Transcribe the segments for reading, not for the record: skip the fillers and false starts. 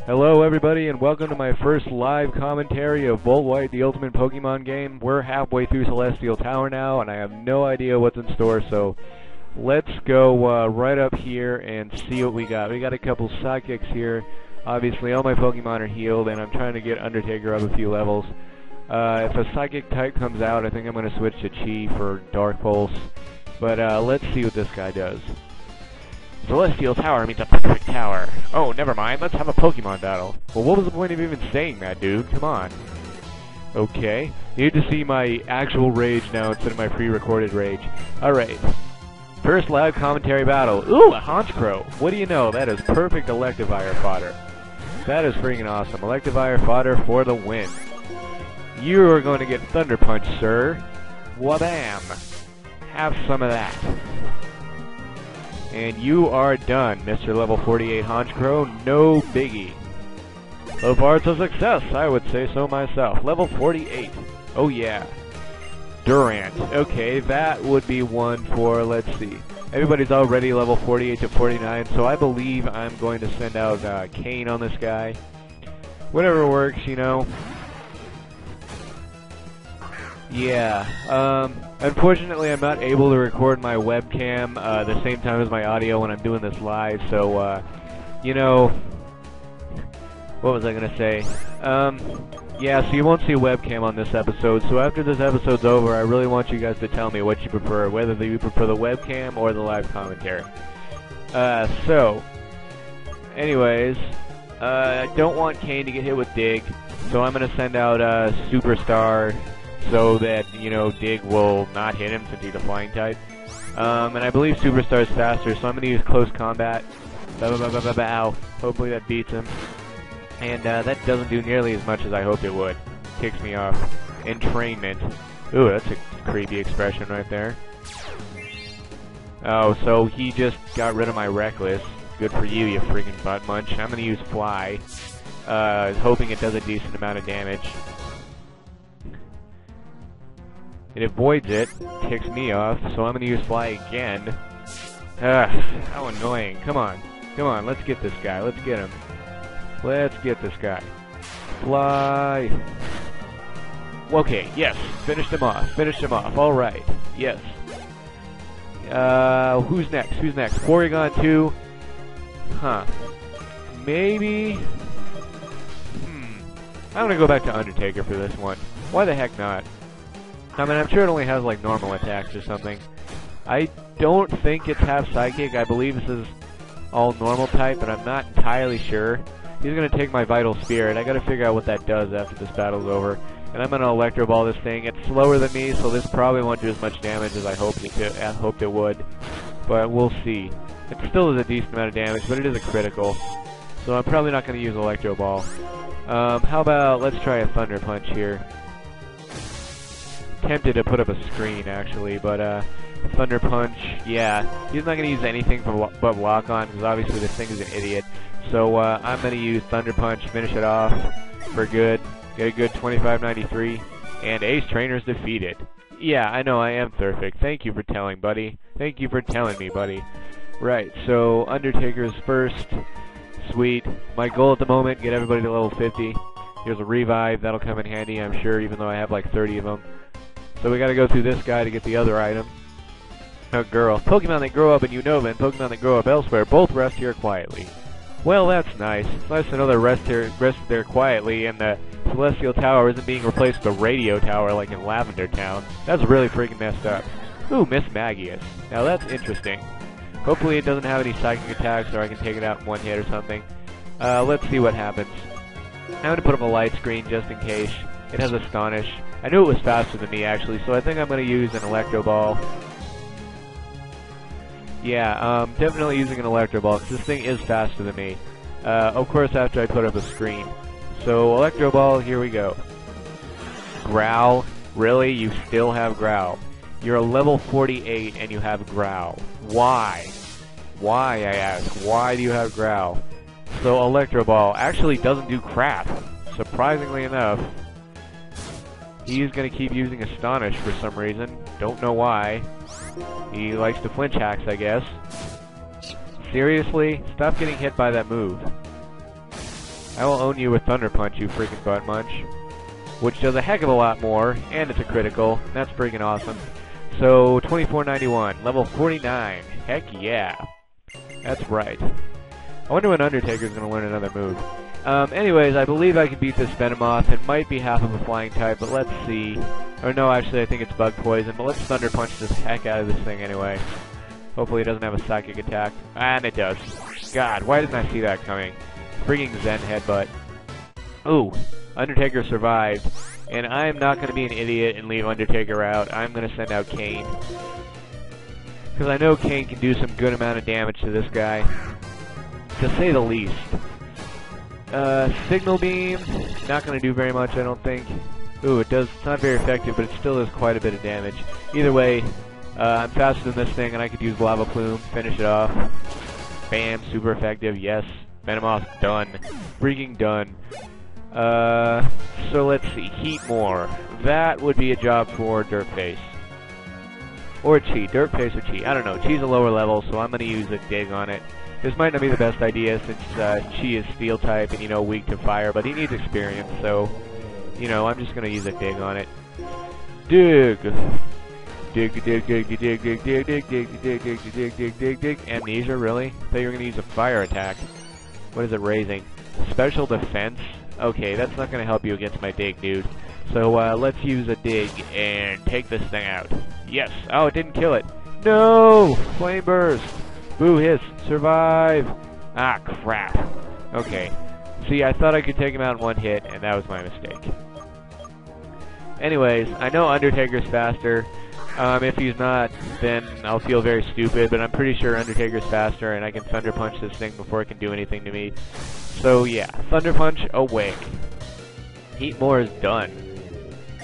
Hello everybody and welcome to my first live commentary of Volt White, the Ultimate Pokemon game. We're halfway through Celestial Tower now and I have no idea what's in store, so let's go right up here and see what we got. We got a couple Psychics here. Obviously all my Pokemon are healed and I'm trying to get Undertaker up a few levels. If a Psychic type comes out, I think I'm going to switch to Chi for Dark Pulse. But let's see what this guy does. Celestial Tower means a perfect tower. Oh, never mind. Let's have a Pokemon battle. Well, what was the point of even saying that, dude? Come on. Okay. You need to see my actual rage now instead of my pre-recorded rage. Alright. First live commentary battle. Ooh, a Honchkrow. What do you know? That is perfect Electivire fodder. That is freaking awesome. Electivire fodder for the win. You are going to get Thunder Punch, sir. Wabam. Have some of that. And you are done, Mr. Level 48 Honchkrow. No biggie. So far it's a success, I would say so myself. Level 48. Oh yeah. Durant. Okay, that would be one for, let's see. Everybody's already level 48 to 49, so I believe I'm going to send out Kane on this guy. Whatever works, you know. Yeah, unfortunately I'm not able to record my webcam the same time as my audio when I'm doing this live, so, you know, what was I gonna say? Yeah, so you won't see a webcam on this episode, so after this episode's over, I really want you guys to tell me what you prefer, whether you prefer the webcam or the live commentary. So, anyways, I don't want Kane to get hit with Dig, so I'm gonna send out, Superstar, so that, you know, Dig will not hit him since he's a flying type. And I believe Superstar is faster, so I'm going to use Close Combat. Bow. Hopefully that beats him. And that doesn't do nearly as much as I hoped it would. Kicks me off. Entrainment. Ooh, that's a creepy expression right there. Oh, so he just got rid of my Reckless. Good for you, you freaking butt munch. I'm going to use Fly, hoping it does a decent amount of damage. It avoids it, kicks me off, so I'm gonna use Fly again. Ugh, how annoying. Come on, let's get this guy, let's get him. Let's get this guy. Fly! Okay, yes, finished him off, alright, yes. Who's next, Porygon 2? Huh. Maybe? I'm gonna go back to Undertaker for this one. Why the heck not? I mean, I'm sure it only has, like, normal attacks or something. I don't think it's half Psychic. I believe this is all normal type, but I'm not entirely sure. He's going to take my Vital Spirit. I got to figure out what that does after this battle's over. And I'm going to Electro Ball this thing. It's slower than me, so this probably won't do as much damage as I hoped it would. But we'll see. It still is a decent amount of damage, but it is a critical. So I'm probably not going to use Electro Ball. How about, let's try a Thunder Punch here. Tempted to put up a screen actually, but Thunder Punch, yeah, he's not going to use anything but Lock On because obviously this thing is an idiot. So I'm going to use Thunder Punch, finish it off for good, get a good 2593, and Ace Trainer's defeated. Yeah, I know I am perfect. Thank you for telling, buddy. Thank you for telling me, buddy. Right, so Undertaker's first. Sweet. My goal at the moment, get everybody to level 50. Here's a Revive, that'll come in handy, I'm sure, even though I have like 30 of them. So we gotta go through this guy to get the other item. Oh, girl. Pokemon that grow up in Unova and Pokemon that grow up elsewhere both rest here quietly. Well, that's nice. It's nice to know they rest there quietly and the Celestial Tower isn't being replaced with a radio tower like in Lavender Town. That's really freaking messed up. Ooh, Miss Magius. Now that's interesting. Hopefully it doesn't have any psychic attacks or I can take it out in one hit or something. Let's see what happens. I'm gonna put up a light screen just in case. It has Astonish. I knew it was faster than me, actually, so I think I'm going to use an Electro Ball. Yeah, definitely using an Electro Ball, because this thing is faster than me. Of course, after I put up a screen. So, Electro Ball, here we go. Growl? Really? You still have Growl. You're a level 48 and you have Growl. Why? Why, I ask? Why do you have Growl? So, Electro Ball actually doesn't do crap. Surprisingly enough. He's going to keep using Astonish for some reason. Don't know why. He likes to flinch hacks, I guess. Seriously? Stop getting hit by that move. I will own you with Thunder Punch, you freaking butt munch. Which does a heck of a lot more, and it's a critical. That's freaking awesome. So, 2491, level 49. Heck yeah. That's right. I wonder when Undertaker's going to learn another move. Anyways, I believe I can beat this Venomoth. It might be half of a flying type, but let's see. Or no, actually, I think it's Bug Poison, but let's Thunder Punch this heck out of this thing anyway. Hopefully it doesn't have a Psychic attack. And it does. God, why didn't I see that coming? Freaking Zen Headbutt. Ooh, Undertaker survived. And I'm not going to be an idiot and leave Undertaker out. I'm going to send out Kane. Because I know Kane can do some good amount of damage to this guy. To say the least. Signal Beam, not going to do very much, I don't think. Ooh, it does, it's not very effective, but it still does quite a bit of damage. Either way, I'm faster than this thing, and I could use Lava Plume, finish it off. Bam, super effective, yes. Venomoth, done. Freaking done. So let's see, Heatmore. That would be a job for Dirtface. Or Chi, Dirtface or Chi, I don't know. Chi's a lower level, so I'm going to use a Dig on it. This might not be the best idea since Chi is Steel type and, you know, weak to fire, but he needs experience, so, you know, I'm just going to use a Dig on it. Dig! Dig, dig, dig, dig, dig, dig, dig, dig, dig, dig, dig, dig, dig, dig, dig. Amnesia, really? I thought you were going to use a fire attack. What is it raising? Special defense? Okay, that's not going to help you against my Dig, dude. So, let's use a Dig and take this thing out. Yes! Oh, it didn't kill it. No! Flame Burst! Boo hiss! Survive! Ah, crap. Okay. See, I thought I could take him out in one hit, and that was my mistake. Anyways, I know Undertaker's faster. If he's not, then I'll feel very stupid, but I'm pretty sure Undertaker's faster, and I can Thunder Punch this thing before it can do anything to me. So, yeah. Thunder Punch away. Heatmore is done.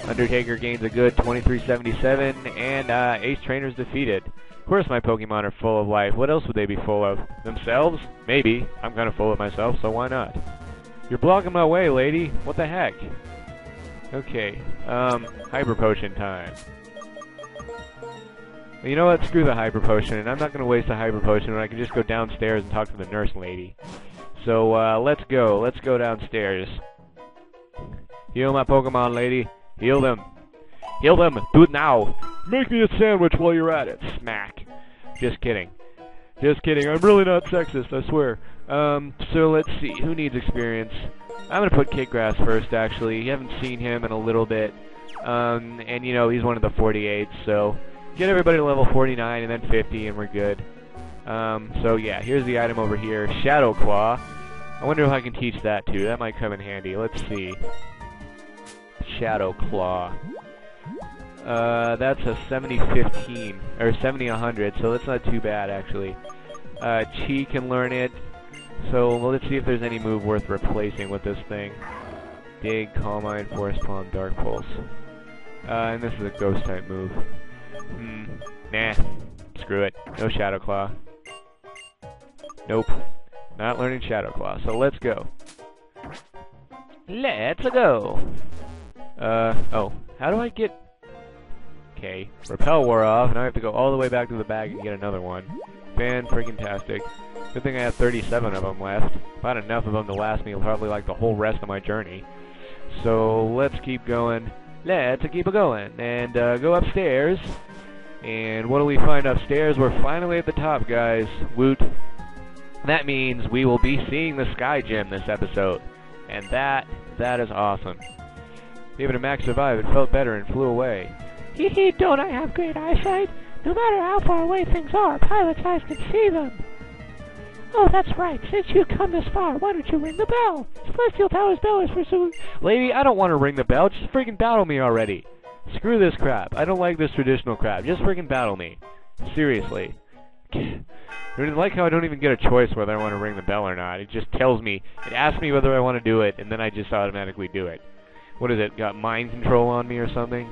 Undertaker gains a good 2377, and Ace Trainer's defeated. Of course my Pokemon are full of life. What else would they be full of? Themselves? Maybe. I'm kind of full of myself, so why not? You're blocking my way, lady. What the heck? Okay. Hyper Potion time. Well, you know what? Screw the Hyper Potion, and I'm not going to waste a Hyper Potion when I can just go downstairs and talk to the nurse lady. So, let's go. Let's go downstairs. Heal my Pokemon, lady. Heal them. Heal them! Do it now! Make me a sandwich while you're at it! Smack. Just kidding. Just kidding. I'm really not sexist, I swear. So let's see. Who needs experience? I'm gonna put Kickgrass first, actually. You haven't seen him in a little bit. And, you know, he's one of the 48s, so get everybody to level 49 and then 50 and we're good. So yeah, here's the item over here. Shadow Claw. I wonder if I can teach that too. That might come in handy. Let's see. Shadow Claw. That's a 70-15, or 70-100, so that's not too bad, actually. Chi can learn it, so let's see if there's any move worth replacing with this thing. Dig, Calm Mind, Force Palm, Dark Pulse. And this is a Ghost-type move. Nah. Screw it. No Shadow Claw. Nope. Not learning Shadow Claw, so let's go. Let's go! Oh. How do I get... Okay. Repel wore off, now I have to go all the way back to the bag and get another one. Fan-freaking-tastic. Good thing I have 37 of them left. About enough of them to last me probably like the whole rest of my journey. So, let's keep going. Let's keep it going. And, go upstairs. And what do we find upstairs? We're finally at the top, guys. Woot. That means we will be seeing the Sky Gym this episode. And that is awesome. Even a Max survived, it felt better and flew away. Hee hee, don't I have great eyesight? No matter how far away things are, pilot's eyes can see them. Oh, that's right. Since you've come this far, why don't you ring the bell? Celestial Tower's bell is for soon. Lady, I don't want to ring the bell. Just freaking battle me already. Screw this crap. I don't like this traditional crap. Just freaking battle me. Seriously. I like how I don't even get a choice whether I want to ring the bell or not. It just tells me. It asks me whether I want to do it, and then I just automatically do it. What is it? Got mind control on me or something?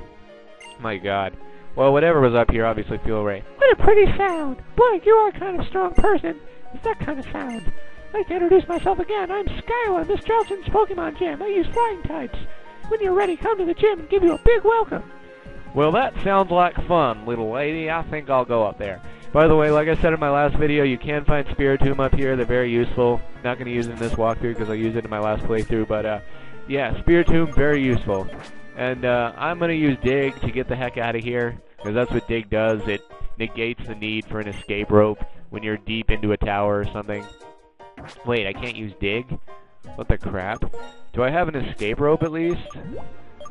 My god. Well, whatever was up here obviously flew away. What a pretty sound. Boy, you are kind of strong person. It's that kind of sound. I'd like to introduce myself again. I'm Skyla, Mistralton's Pokemon Gym. I use flying types. When you're ready, come to the gym and give you a big welcome. Well, that sounds like fun, little lady. I think I'll go up there. By the way, like I said in my last video, you can find Spiritomb up here. They're very useful. Not going to use it in this walkthrough because I used it in my last playthrough, but yeah, Spiritomb, very useful. And I'm going to use Dig to get the heck out of here, because that's what Dig does. It negates the need for an escape rope when you're deep into a tower or something. Wait, I can't use Dig? What the crap? Do I have an escape rope at least?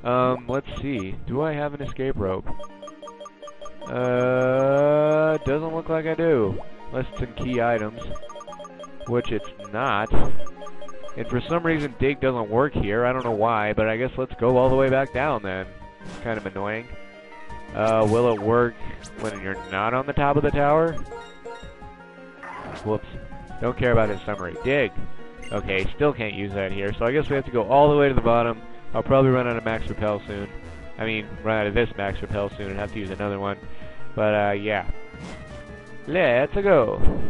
Let's see. Do I have an escape rope? Doesn't look like I do. Unless it's in key items. Which it's not. And for some reason Dig doesn't work here. I don't know why, but I guess let's go all the way back down then. It's kind of annoying. Will it work when you're not on the top of the tower? Whoops. Don't care about his summary. Dig! Okay, still can't use that here, so I guess we have to go all the way to the bottom. I'll probably run out of max repel soon. I mean, run out of this max repel soon and have to use another one. But, yeah. Let's go!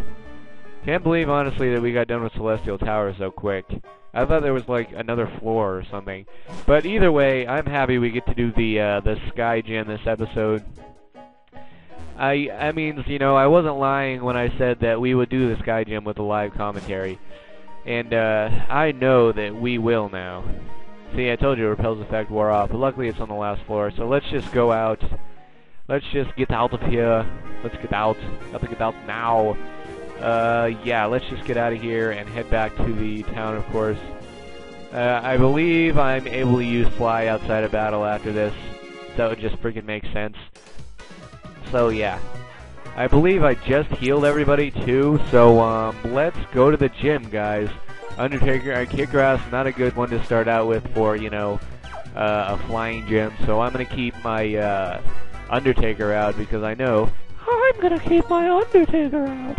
Can't believe, honestly, that we got done with Celestial Tower so quick. I thought there was, like, another floor or something. But either way, I'm happy we get to do the Sky Gym this episode. I mean, you know, I wasn't lying when I said that we would do the Sky Gym with a live commentary. And, I know that we will now. See, I told you Repel's effect wore off, but luckily it's on the last floor, so let's just go out. Let's just get out of here. Let's get out. Have to get out now. Yeah, let's just get out of here and head back to the town, of course. I believe I'm able to use Fly outside of battle after this. That would just freaking make sense. So, yeah. I believe I just healed everybody, too, so, let's go to the gym, guys. Undertaker and Kick Grass, not a good one to start out with for, you know, a flying gym, so I'm gonna keep my, Undertaker out, because I know... I'm gonna keep my Undertaker out.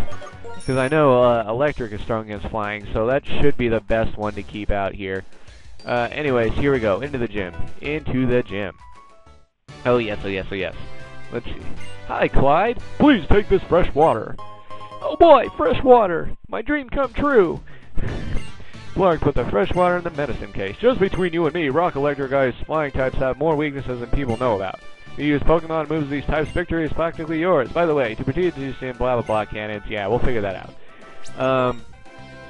Because I know Electric is strong against flying, so that should be the best one to keep out here. Anyways, here we go. Into the gym. Into the gym. Oh yes, oh yes, oh yes. Let's see. Hi, Clyde. Please take this fresh water. Oh boy, fresh water. My dream come true. Blarg put the fresh water in the medicine case. Just between you and me, Rock Electric Ice flying types have more weaknesses than people know about. You use Pokemon moves these types, victory is practically yours. By the way, to proceed to use blah blah blah cannons, yeah, we'll figure that out.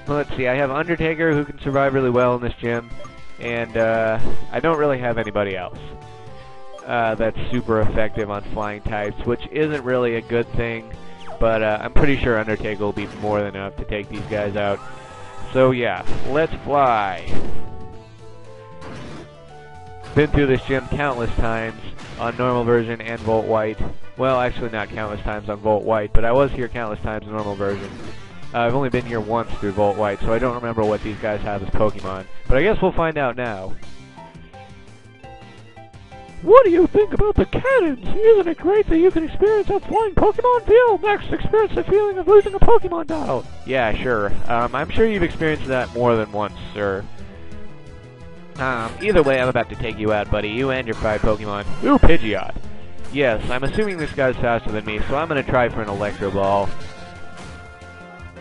Let's see, I have Undertaker who can survive really well in this gym, and I don't really have anybody else that's super effective on flying types, which isn't really a good thing, but I'm pretty sure Undertaker will be more than enough to take these guys out. So yeah, let's fly. Been through this gym countless times on normal version and Volt White. Well, actually not countless times on Volt White, but I was here countless times in normal version. I've only been here once through Volt White, so I don't remember what these guys have as Pokemon. But I guess we'll find out now. What do you think about the cannons? Isn't it great that you can experience a flying Pokemon field? Next, experience the feeling of losing a Pokemon doll. Yeah, sure. I'm sure you've experienced that more than once, sir. Either way, I'm about to take you out, buddy. You and your 5 Pokemon. Ooh, Pidgeot. Yes, I'm assuming this guy's faster than me, so I'm gonna try for an Electro Ball.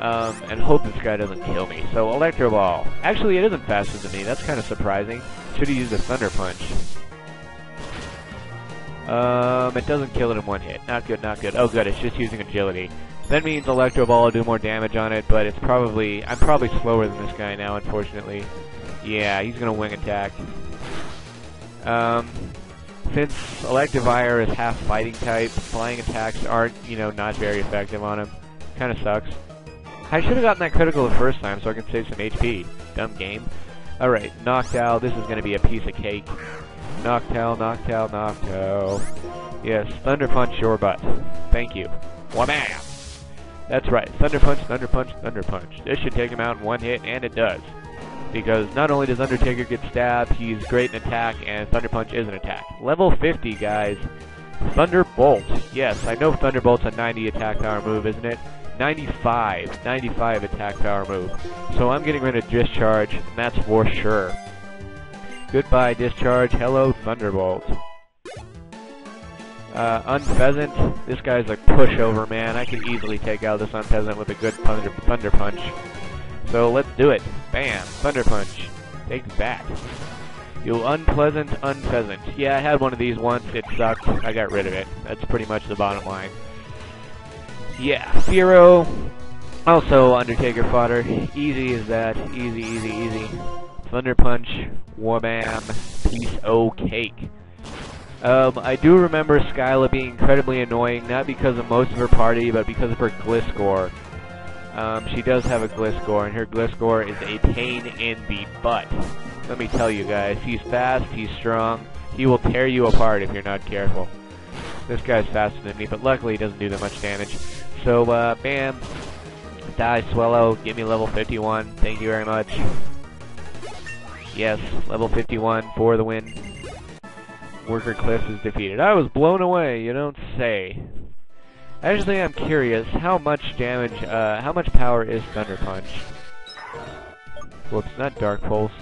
And hope this guy doesn't kill me. So, Electro Ball. Actually, it isn't faster than me. That's kind of surprising. Should've used a Thunder Punch. It doesn't kill it in one hit. Not good, not good. Oh, good, it's just using Agility. That means Electro Ball will do more damage on it, but it's probably... I'm probably slower than this guy now, unfortunately. Yeah, he's gonna wing attack. Since Electivire is half fighting type, flying attacks aren't, you know, not very effective on him. Kinda sucks. I should've gotten that critical the first time so I can save some HP. Dumb game. Alright, Noctowl, this is gonna be a piece of cake. Noctowl, Noctowl, Noctowl. Yes, Thunder Punch your butt. Thank you. Wham! That's right, Thunder Punch, Thunder Punch, Thunder Punch. This should take him out in one hit, and it does. Because not only does Undertaker get stabbed, he's great in attack, and Thunder Punch is an attack. Level 50, guys. Thunderbolt. Yes, I know Thunderbolt's a 90 attack power move, isn't it? 95. 95 attack power move. So I'm getting rid of Discharge, and that's for sure. Goodbye, Discharge. Hello, Thunderbolt. Unpheasant. This guy's a pushover, man. I could easily take out this Unpheasant with a good Thunder Punch. So let's do it. Bam! Thunder Punch. Take that. You unpleasant Unpheasant. Yeah, I had one of these once. It sucked. I got rid of it. That's pretty much the bottom line. Yeah, Firo, also Undertaker fodder. Easy as that. Easy, easy, easy. Thunder Punch, Warbam, piece o' cake. I do remember Skyla being incredibly annoying, not because of most of her party, but because of her Gliscor. She does have a Gliscor, and her Gliscor is a pain in the butt. Let me tell you guys, he's fast, he's strong, he will tear you apart if you're not careful. This guy's faster than me, but luckily he doesn't do that much damage. So, bam, die, Swallow, give me level 51, thank you very much. Yes, level 51 for the win. Worker Cliff is defeated. I was blown away, you don't say. Actually, I'm curious, how much damage, how much power is Thunder Punch? Whoops, not Dark Pulse.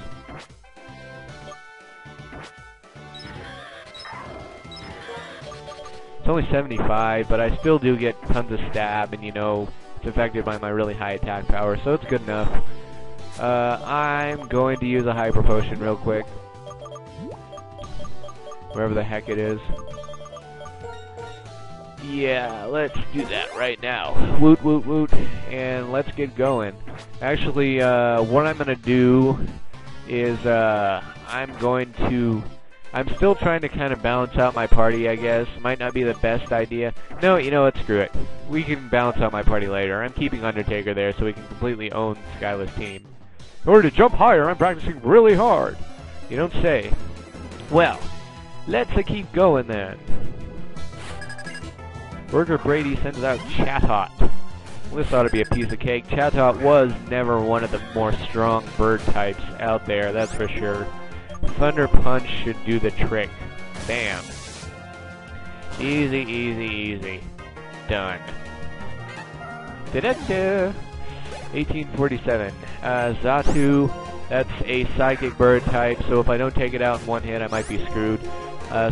It's only 75, but I still do get tons of stab, and you know, it's affected by my really high attack power, so it's good enough. I'm going to use a Hyper Potion real quick. Wherever the heck it is. Yeah, let's do that right now. Woot, woot, woot, and let's get going. Actually, what I'm going to do is, I'm still trying to kind of balance out my party, I guess. Might not be the best idea. No, you know what, screw it. We can balance out my party later. I'm keeping Undertaker there so we can completely own Skyla's team. In order to jump higher, I'm practicing really hard. You don't say. Well, let's keep going then. Burger Brady sends out Chatot. This ought to be a piece of cake. Chatot was never one of the more strong bird types out there, that's for sure. Thunder Punch should do the trick. Bam. Easy, easy, easy. Done. Da-da-da! 1847. Xatu, that's a psychic bird type, so if I don't take it out in one hit, I might be screwed.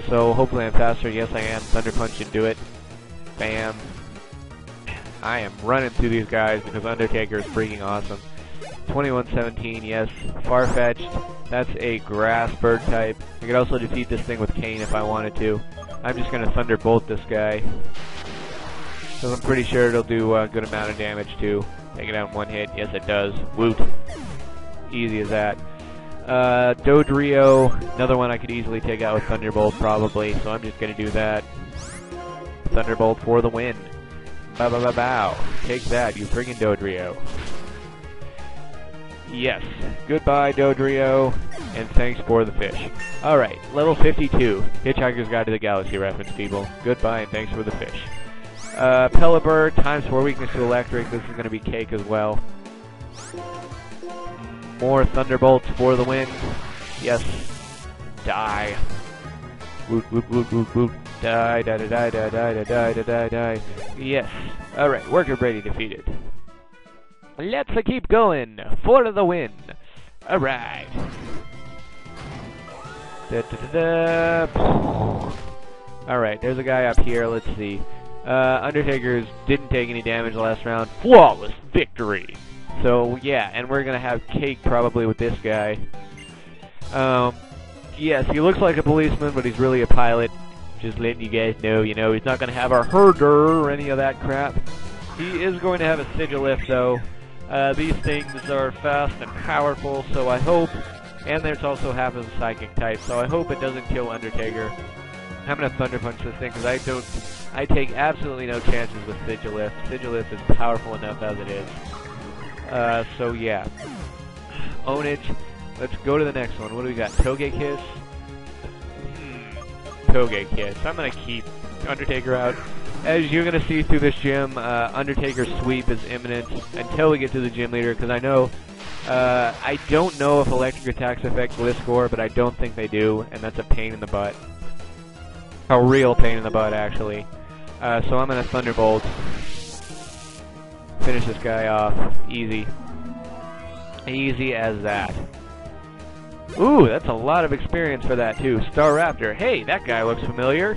So hopefully I'm faster. Yes, I am. Thunder Punch should do it. Bam. I am running through these guys because Undertaker is freaking awesome. 2117, yes. Farfetch, that's a grass bird type. I could also defeat this thing with Cane if I wanted to. I'm just going to Thunderbolt this guy, because I'm pretty sure it'll do a good amount of damage too. Take it out in one hit. Yes, it does. Woot. Easy as that. Dodrio, another one I could easily take out with Thunderbolt probably, so I'm just going to do that. Thunderbolt for the win. Bow, bow, bow, bow. Take that, you friggin' Dodrio. Yes. Goodbye, Dodrio, and thanks for the fish. Alright, level 52. Hitchhiker's Guide to the Galaxy reference, people. Goodbye, and thanks for the fish. Pelipper, times 4 weakness to electric. This is going to be cake as well. More Thunderbolts for the win. Yes. Die. Woot, woot, woot, woot, woot. Die, die, die, die, die, die, die, die, die, die. Yes. Alright, Worker Brady defeated. Let's keep going for the win. Alright. Alright, there's a guy up here. Let's see. Undertaker's didn't take any damage last round. Flawless victory. So, yeah, and we're going to have cake probably with this guy. Yes, he looks like a policeman, but he's really a pilot. Just letting you guys know, you know, he's not going to have a herder or any of that crap. He is going to have a Sigilith, though. These things are fast and powerful, so I hope, and there's also half of the psychic type, so I hope it doesn't kill Undertaker. I'm going to Thunder Punch this thing, because I take absolutely no chances with Sigilith. Sigilith is powerful enough as it is. So yeah. Ownage. Let's go to the next one. What do we got? Togekiss? Togekiss. I'm going to keep Undertaker out. As you're going to see through this gym, Undertaker's sweep is imminent until we get to the gym leader, because I know, I don't know if electric attacks affect Gliscor, but I don't think they do, and that's a pain in the butt. A real pain in the butt, actually. So I'm going to Thunderbolt. Finish this guy off. Easy. Easy as that. Ooh, that's a lot of experience for that, too. Staraptor. Hey, that guy looks familiar.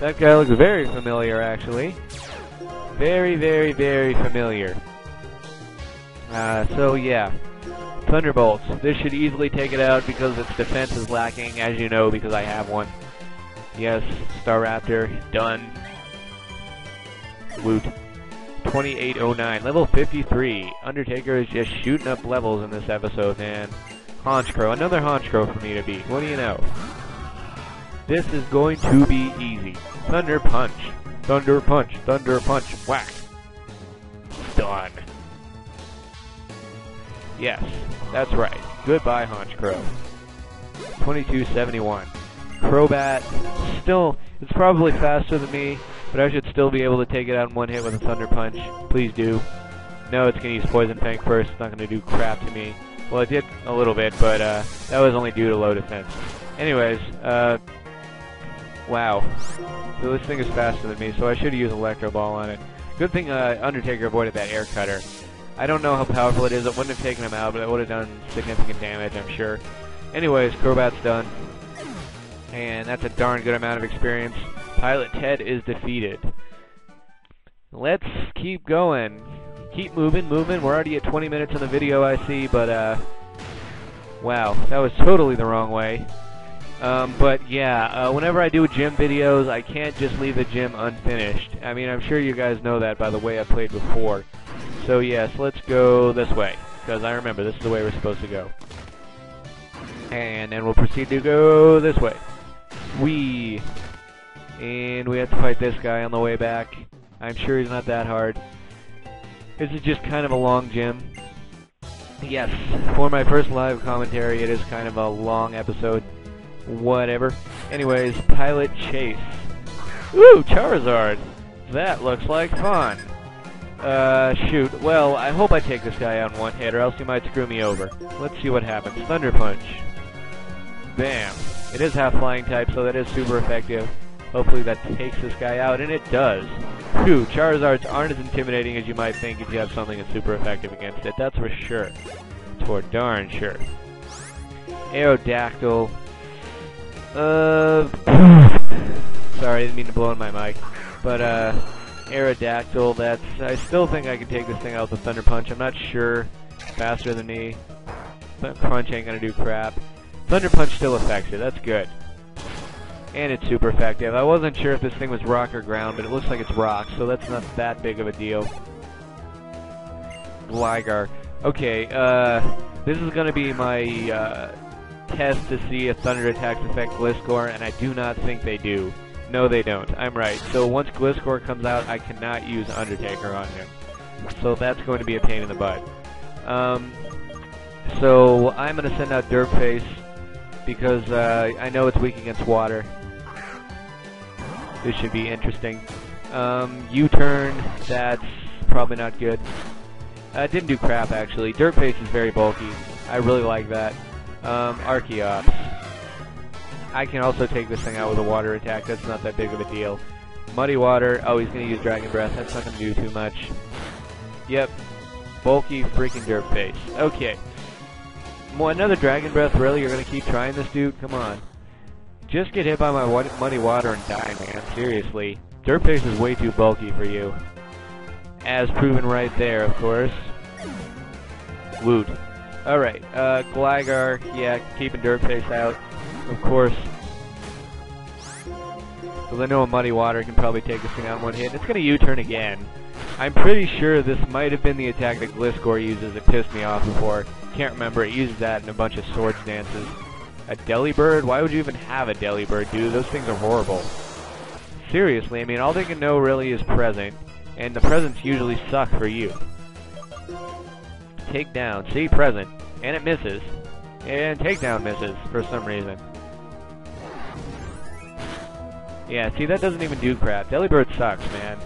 That guy looks very familiar, actually. Very, very, very familiar. So, yeah. Thunderbolts. This should easily take it out because its defense is lacking, as you know, because I have one. Yes, Staraptor. Done. Woot. 2809. Level 53. Undertaker is just shooting up levels in this episode, man. Honchcrow. Another Honchcrow for me to beat. What do you know? This is going to be easy. Thunder Punch. Thunder Punch. Thunder Punch. Whack. Done. Yes, that's right. Goodbye, Honchcrow. 2271. Crobat. Still, it's probably faster than me, but I should still be able to take it out in one hit with a Thunder Punch. Please do. No, it's going to use Poison Fang first. It's not going to do crap to me. Well, it did a little bit, but that was only due to low defense. Anyways, wow. So this thing is faster than me, so I should have used Electro Ball on it. Good thing Undertaker avoided that Air Cutter. I don't know how powerful it is. It wouldn't have taken him out, but it would have done significant damage, I'm sure. Anyways, Crobat's done. And that's a darn good amount of experience. Pilot Ted is defeated. Let's keep going. Keep moving. We're already at 20 minutes in the video, I see, but, wow, that was totally the wrong way. But yeah, whenever I do gym videos, I can't just leave the gym unfinished. I mean, I'm sure you guys know that by the way I played before. So yes, let's go this way, because I remember this is the way we're supposed to go. And then we'll proceed to go this way. And we have to fight this guy on the way back. I'm sure he's not that hard. This is just kind of a long gym. Yes, for my first live commentary, it is kind of a long episode. Whatever. Anyways, Pilot Chase. Ooh, Charizard! That looks like fun. Shoot. Well, I hope I take this guy out in one hit, or else he might screw me over. Let's see what happens. Thunder Punch. Bam. It is half flying type, so that is super effective. Hopefully that takes this guy out, and it does. Phew, Charizards aren't as intimidating as you might think if you have something that's super effective against it. That's for sure. For darn sure. Aerodactyl. Sorry, I didn't mean to blow in my mic. But, Aerodactyl, that's... I still think I can take this thing out with a Thunder Punch. I'm not sure. Faster than me. Crunch ain't gonna do crap. Thunder Punch still affects it. That's good. And it's super effective. I wasn't sure if this thing was rock or ground, but it looks like it's rock, so that's not that big of a deal. Gligar. Okay, this is gonna be my, test to see if Thunder attacks affect Gliscor, and I do not think they do. No, they don't. I'm right. So once Gliscor comes out, I cannot use Undertaker on him. So that's going to be a pain in the butt. So I'm going to send out Dirtface because I know it's weak against water. This should be interesting. U-turn, that's probably not good. Didn't do crap, actually. Dirtface is very bulky. I really like that. Archeops. I can also take this thing out with a water attack. That's not that big of a deal. Muddy Water. Oh, he's going to use Dragon Breath. That's not going to do too much. Yep. Bulky freaking Dirtface. Okay. Another Dragon Breath? Really? You're going to keep trying this, dude? Come on. Just get hit by my Muddy Water and die, man. Seriously. Dirtface is way too bulky for you. As proven right there, of course. Woot. Alright, Gligar, yeah, keeping Dirtface out, of course. Because I know a Muddy Water can probably take this thing out in one hit. It's going to U-turn again. I'm pretty sure this might have been the attack that Gliscor uses. It pissed me off before. Can't remember. It uses that in a bunch of Swords Dances. A Delibird? Why would you even have a Delibird, dude? Those things are horrible. Seriously, I mean, all they can know really is Present. And the Presents usually suck for you. Takedown. See? Present. And it misses. And Takedown misses for some reason. Yeah, see, that doesn't even do crap. Delibird sucks, man.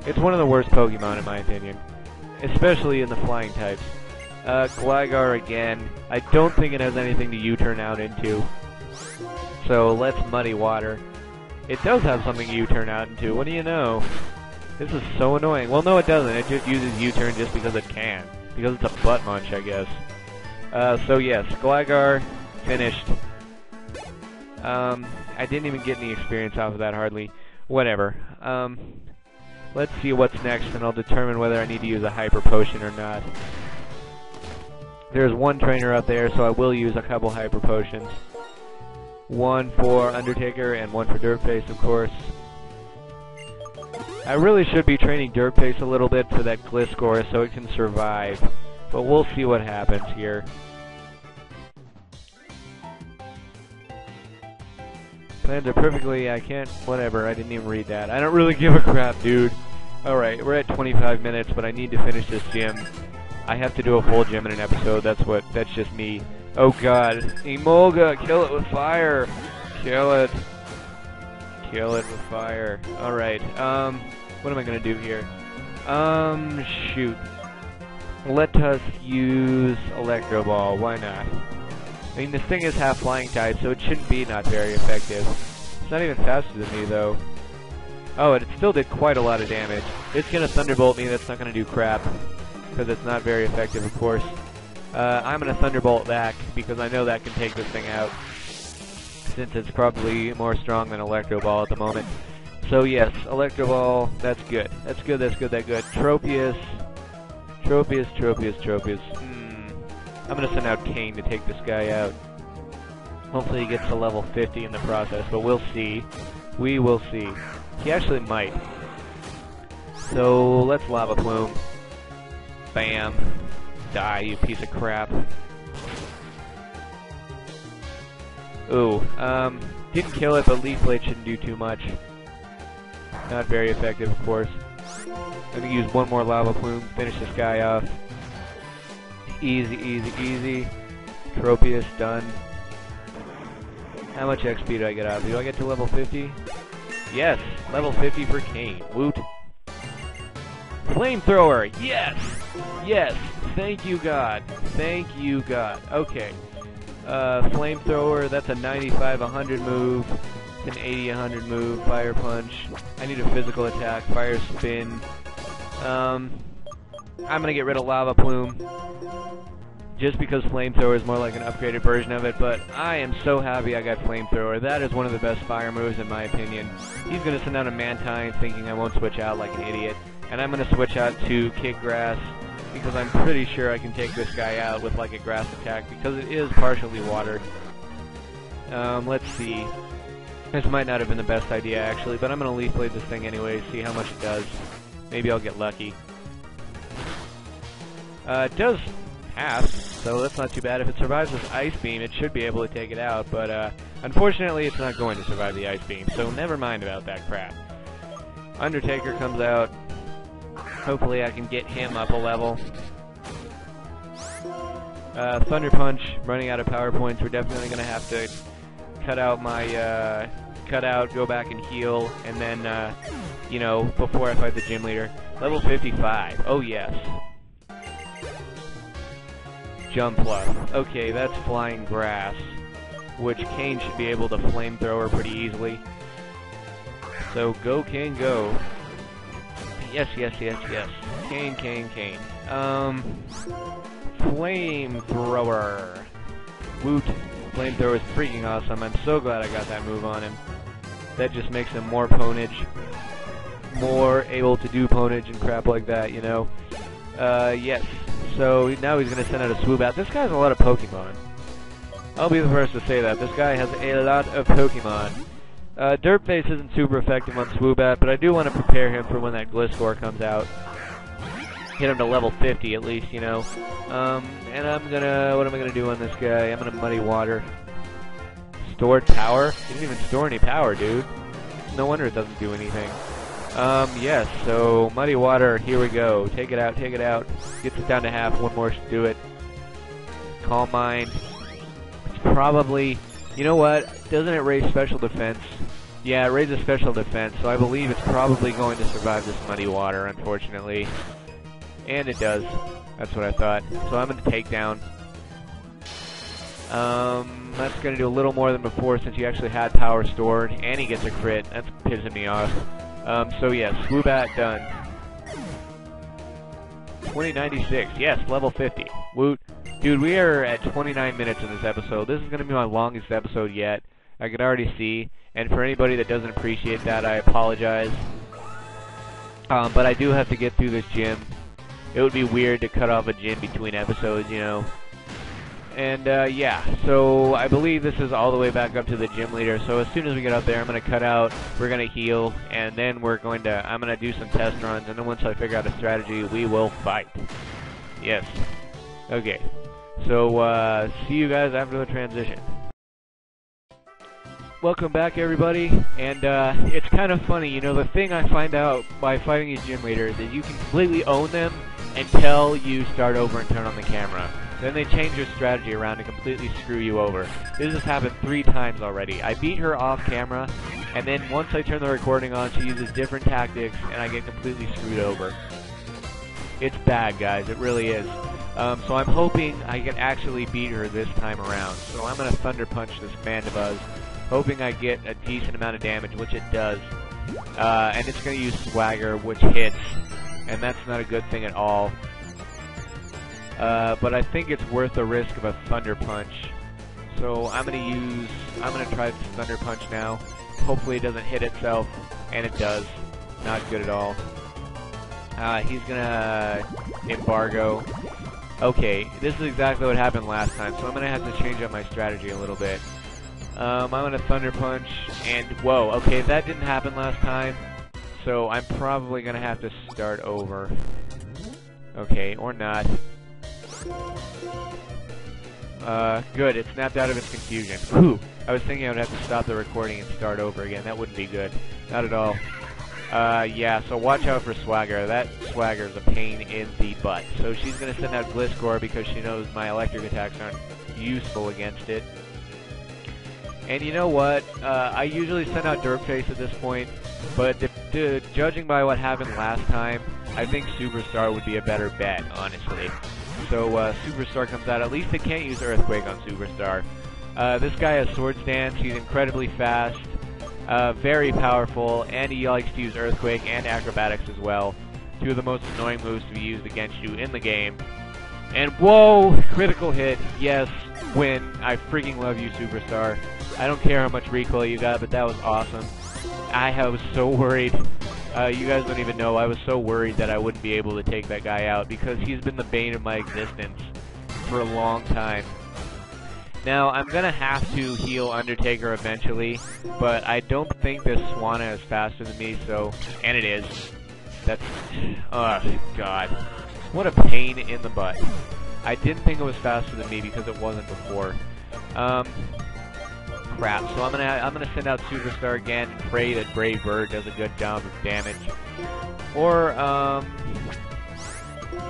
It's one of the worst Pokemon in my opinion. Especially in the flying types. Gligar again. I don't think it has anything to U-turn out into. So let's Muddy Water. It does have something to U-turn out into. What do you know? This is so annoying. Well, no, it doesn't. It just uses U-turn just because it can. Because it's a butt munch, I guess. So yes, Gligar finished. I didn't even get any experience off of that hardly. Whatever. Let's see what's next, and I'll determine whether I need to use a Hyper Potion or not. There's one trainer out there, so I will use a couple Hyper Potions. One for Undertaker and one for Dirtface, of course. I really should be training Dirtface a little bit for that Gliscor so it can survive. But we'll see what happens here. Plans are perfectly, I can't, whatever, I didn't even read that. I don't really give a crap, dude. Alright, we're at 25 minutes, but I need to finish this gym. I have to do a full gym in an episode, that's just me. Oh god, Emolga, kill it with fire! Kill it. Kill it with fire. Alright, what am I gonna do here? Shoot. Let us use Electro Ball, why not? I mean, this thing is half flying type, so it shouldn't be not very effective. It's not even faster than me, though. Oh, and it still did quite a lot of damage. It's gonna Thunderbolt me, that's not gonna do crap. Because it's not very effective, of course. I'm gonna Thunderbolt back, because I know that can take this thing out. Since it's probably more strong than Electro Ball at the moment. So yes, Electro Ball, that's good. That's good, that's good, that's good. Tropius. I'm gonna send out Kane to take this guy out. Hopefully he gets to level 50 in the process, but we'll see. We will see. He actually might. So, let's Lava Plume. Bam. Die, you piece of crap. Ooh, didn't kill it, but Leaf Blade shouldn't do too much. Not very effective, of course. I'm gonna use one more Lava Plume, finish this guy off. Easy, easy, easy. Tropius done. How much XP do I get out of it? Do I get to level 50? Yes! Level 50 for Kane. Woot. Flamethrower! Yes! Yes! Thank you, God. Thank you, God. Okay. Flamethrower, that's a 95, 100 move. It's an 80, 100 move. Fire Punch. I need a physical attack. Fire Spin. I'm gonna get rid of Lava Plume. Just because Flamethrower is more like an upgraded version of it, but I am so happy I got Flamethrower. That is one of the best fire moves in my opinion. He's gonna send out a Mantine thinking I won't switch out like an idiot. And I'm gonna switch out to Kick Grass because I'm pretty sure I can take this guy out with like a grass attack because it is partially water. Let's see. This might not have been the best idea actually, but I'm gonna Leaf Blade this thing anyway, see how much it does. Maybe I'll get lucky. It does half, so that's not too bad. If it survives this Ice Beam, it should be able to take it out, but unfortunately it's not going to survive the Ice Beam, so never mind about that crap. Undertaker comes out. Hopefully I can get him up a level. Thunder Punch, running out of power points. We're definitely going to have to cut out my, go back and heal, and then, you know, before I fight the gym leader. Level 55. Oh, yes. Jumpluff. Okay, that's Flying Grass, which Kane should be able to Flamethrower pretty easily. So, go, Kane, go. Yes, yes, yes, yes. Kane, Kane, Kane. Flamethrower. Woot. Flamethrower is freaking awesome. I'm so glad I got that move on him. That just makes him more ponage. More able to do ponage and crap like that, you know. Yes. So now he's going to send out a Swoop Out. This guy has a lot of Pokemon. I'll be the first to say that. This guy has a lot of Pokemon. Dirtface isn't super effective on Swoobat, but I do want to prepare him for when that Gliscor comes out. Get him to level 50 at least, you know. And I'm gonna, what am I gonna do on this guy? I'm gonna Muddy Water. Stored power? He didn't even store any power, dude. No wonder it doesn't do anything. Yes, so Muddy Water, here we go. Take it out, take it out. Gets it down to half, one more should do it. Calm Mind. It's probably, you know what? Doesn't it raise special defense? Yeah, it raises special defense, so I believe it's probably going to survive this Muddy Water, unfortunately. And it does. That's what I thought. So I'm going to take down. That's going to do a little more than before since he actually had power stored, and he gets a crit. That's pissing me off. So yeah, Swoobat done. 2096. Yes, level 50. Woot. Dude, we are at 29 minutes in this episode. This is going to be my longest episode yet. I can already see. And for anybody that doesn't appreciate that, I apologize. But I do have to get through this gym. It would be weird to cut off a gym between episodes, you know. And yeah, so I believe this is all the way back up to the gym leader. So as soon as we get up there, I'm going to cut out, we're going to heal, and then I'm going to do some test runs, and then once I figure out a strategy, we will fight. Yes. Okay. So see you guys after the transition. Welcome back, everybody, and it's kind of funny, you know, the thing I find out by fighting these gym leaders is you can completely own them until you start over and turn on the camera. Then they change your strategy around to completely screw you over. This has happened 3 times already. I beat her off camera, and then once I turn the recording on, she uses different tactics, and I get completely screwed over. It's bad, guys, it really is. So I'm hoping I can actually beat her this time around. So I'm going to Thunder Punch this Mandibuzz, hoping I get a decent amount of damage, which it does. And it's going to use Swagger, which hits, and that's not a good thing at all. But I think it's worth the risk of a Thunder Punch. So I'm going to try this Thunder Punch now. Hopefully it doesn't hit itself, and it does. Not good at all. He's going to Embargo. Okay, this is exactly what happened last time, so I'm going to have to change up my strategy a little bit. I'm going to Thunder Punch, and whoa, okay, that didn't happen last time, so I'm probably going to have to start over. Okay, or not. Good, it snapped out of its confusion. Whew, I was thinking I would have to stop the recording and start over again. That wouldn't be good. Not at all. Yeah, so watch out for Swagger. That Swagger is a pain in the butt. So she's going to send out Gliscor because she knows my electric attacks aren't useful against it. And you know what? I usually send out Derpface at this point, but judging by what happened last time, I think Superstar would be a better bet, honestly. So Superstar comes out. At least they can't use Earthquake on Superstar. This guy has Sword Stance. He's incredibly fast. Very powerful, and he likes to use Earthquake and Acrobatics as well. 2 of the most annoying moves to be used against you in the game. And whoa! Critical hit. Yes, win. I freaking love you, Superstar. I don't care how much recoil you got, but that was awesome. I was so worried. You guys don't even know. I was so worried that I wouldn't be able to take that guy out because he's been the bane of my existence for a long time. Now, I'm going to have to heal Undertaker eventually, but I don't think this Swanna is faster than me, so... And it is. That's... Oh, God. What a pain in the butt. I didn't think it was faster than me because it wasn't before. Crap. So I'm gonna send out Superstar again and pray that Brave Bird does a good job of damage. Or,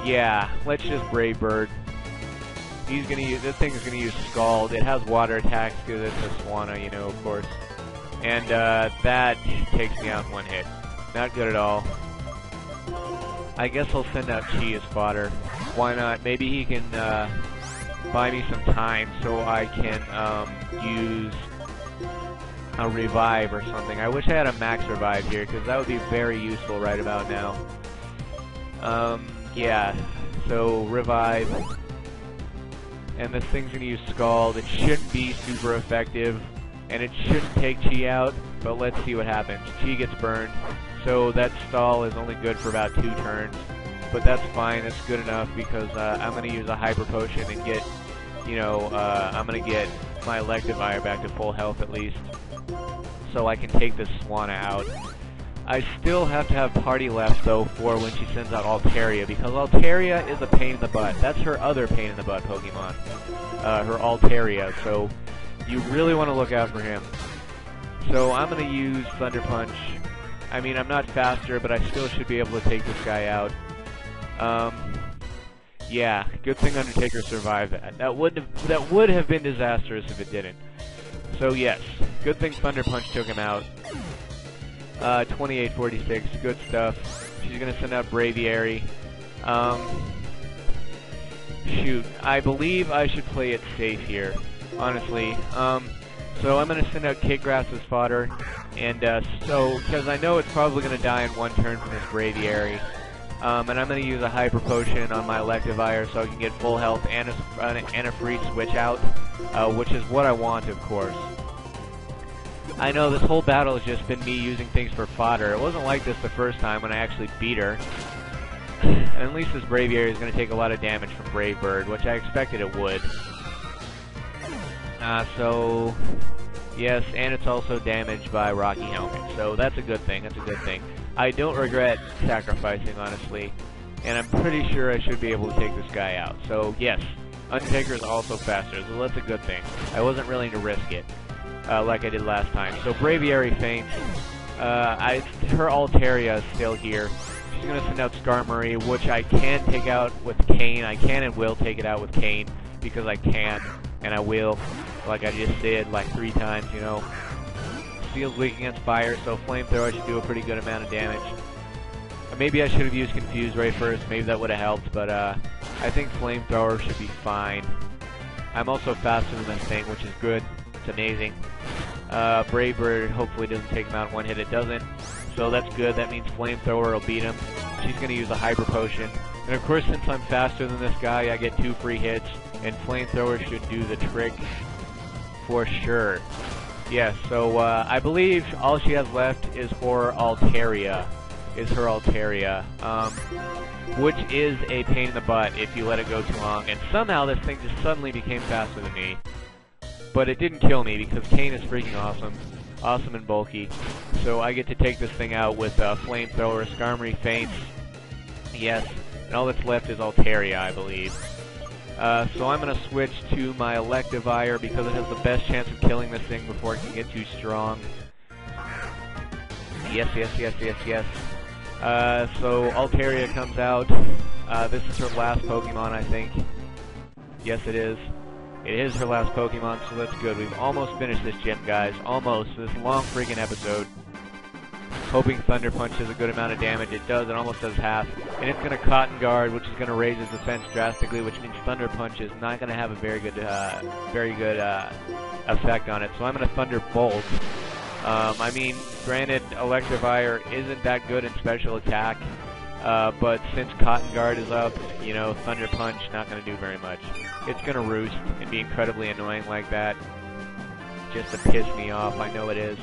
yeah, let's just Brave Bird. He's gonna use, this thing is gonna use Scald. It has water attacks because it's a Swanna, you know, of course. And, that takes me out in 1 hit. Not good at all. I guess I'll send out Chi as fodder. Why not? Maybe he can, buy me some time so I can, use a revive or something. I wish I had a max revive here, because that would be very useful right about now. Yeah. So, revive. And this thing's gonna use Scald. It shouldn't be super effective, and it shouldn't take Chi out, but let's see what happens. Chi gets burned, so that stall is only good for about 2 turns, but that's fine, that's good enough, because I'm gonna use a Hyper Potion and get, you know, I'm gonna get my Electivire back to full health at least, so I can take this Swanna out. I still have to have Party left, though, for when she sends out Altaria, because Altaria is a pain in the butt. That's her other pain in the butt Pokemon, her Altaria, so you really want to look out for him. So I'm going to use Thunder Punch. I mean, I'm not faster, but I still should be able to take this guy out. Yeah, good thing Undertaker survived that. That would have been disastrous if it didn't. So yes, good thing Thunder Punch took him out. 2846, good stuff. She's gonna send out Braviary. Shoot, I believe I should play it safe here, honestly. So I'm gonna send out Kitgrass as fodder, and so because I know it's probably gonna die in 1 turn from this Braviary, and I'm gonna use a Hyper Potion on my Electivire so I can get full health and a free switch out, which is what I want, of course. I know this whole battle has just been me using things for fodder. It wasn't like this the first time when I actually beat her. And at least this Braviary is going to take a lot of damage from Brave Bird, which I expected it would. So, yes, and it's also damaged by Rocky Helmet. So that's a good thing. That's a good thing. I don't regret sacrificing, honestly. And I'm pretty sure I should be able to take this guy out. So, yes, Undertaker is also faster. So that's a good thing. I wasn't willing to risk it, like I did last time. So Braviary faints. Her Altaria is still here. She's going to send out Skarmory, which I can take out with Kane. I can and will take it out with Kane, because I can, and I will, like I just did, like 3 times, you know. Steel's weak against fire, so Flamethrower should do a pretty good amount of damage. Maybe I should have used Confuse Ray first, maybe that would have helped, but I think Flamethrower should be fine. I'm also faster than this thing, which is good. It's amazing. Brave Bird hopefully doesn't take him out in one hit. It doesn't. So that's good. That means Flamethrower will beat him. She's going to use a Hyper Potion. And of course, since I'm faster than this guy, I get 2 free hits. And Flamethrower should do the trick for sure. Yes, so I believe all she has left is her Altaria. Which is a pain in the butt if you let it go too long. And somehow this thing just suddenly became faster than me. But it didn't kill me because Kane is freaking awesome. Awesome and bulky. So I get to take this thing out with Flamethrower. Skarmory faints. Yes. And all that's left is Altaria, I believe. So I'm going to switch to my Electivire because it has the best chance of killing this thing before it can get too strong. Yes. So Altaria comes out. This is her last Pokemon, I think. Yes, it is. It is her last Pokemon, so that's good. We've almost finished this gym, guys. Almost. This long freaking episode. Hoping Thunder Punch does a good amount of damage. It does. It almost does half. And it's going to Cotton Guard, which is going to raise its defense drastically, which means Thunder Punch is not going to have a very good effect on it. So I'm going to Thunderbolt. I mean, granted, Electivire isn't that good in special attack, but since Cotton Guard is up, you know, Thunder Punch not going to do very much. It's going to Roost and be incredibly annoying like that, just to piss me off. I know it is.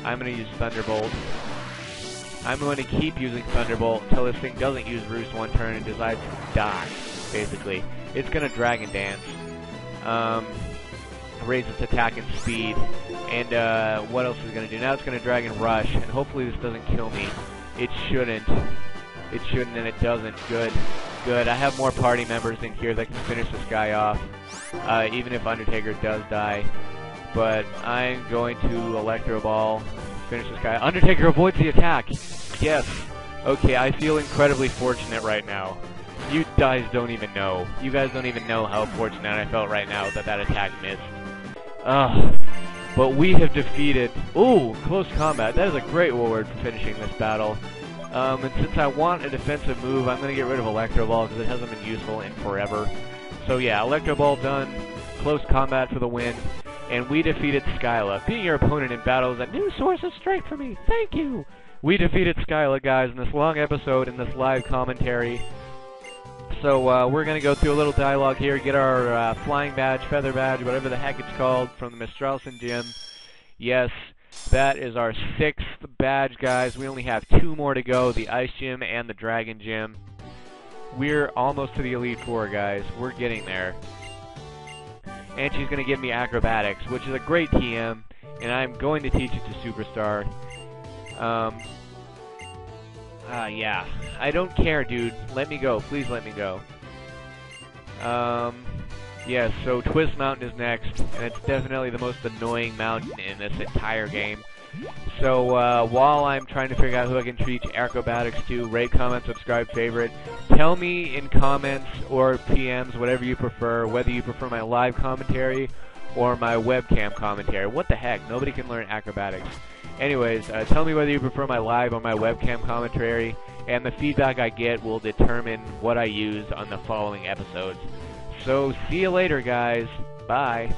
I'm going to use Thunderbolt. I'm going to keep using Thunderbolt until this thing doesn't use Roost one turn and decides to die, basically. It's going to Dragon Dance. Raise its attack and speed. And what else is it going to do? Now it's going to Dragon Rush, and hopefully this doesn't kill me. It shouldn't. It shouldn't, and it doesn't. Good. Good. I have more party members in here that can finish this guy off, even if Undertaker does die. But I'm going to Electro Ball, finish this guy. Undertaker avoids the attack! Yes! Okay, I feel incredibly fortunate right now. You guys don't even know. You guys don't even know how fortunate I felt right now that attack missed. But we have defeated... Ooh, close combat. That is a great word for finishing this battle. And since I want a defensive move, I'm going to get rid of Electro Ball because it hasn't been useful in forever. So yeah, Electro Ball done. Close combat for the win. And we defeated Skyla. Being your opponent in battle is a new source of strength for me. Thank you! We defeated Skyla, guys, in this long episode, in this live commentary. So we're going to go through a little dialogue here, get our flying badge, feather badge, whatever the heck it's called, from the Mistralton Gym. Yes, that is our 6th badge, guys. We only have 2 more to go, the Ice Gym and the Dragon Gym. We're almost to the Elite Four, guys. We're getting there. And she's going to give me Acrobatics, which is a great TM, and I'm going to teach it to Superstar. Yeah. I don't care, dude. Let me go. Please let me go. Yeah, so Twist Mountain is next, and it's definitely the most annoying mountain in this entire game. So, while I'm trying to figure out who I can teach Acrobatics to, rate, comment, subscribe, favorite. Tell me in comments or PMs, whatever you prefer, whether you prefer my live commentary or my webcam commentary. What the heck? Nobody can learn Acrobatics. Anyways, tell me whether you prefer my live or my webcam commentary, and the feedback I get will determine what I use on the following episodes. So, see you later, guys. Bye.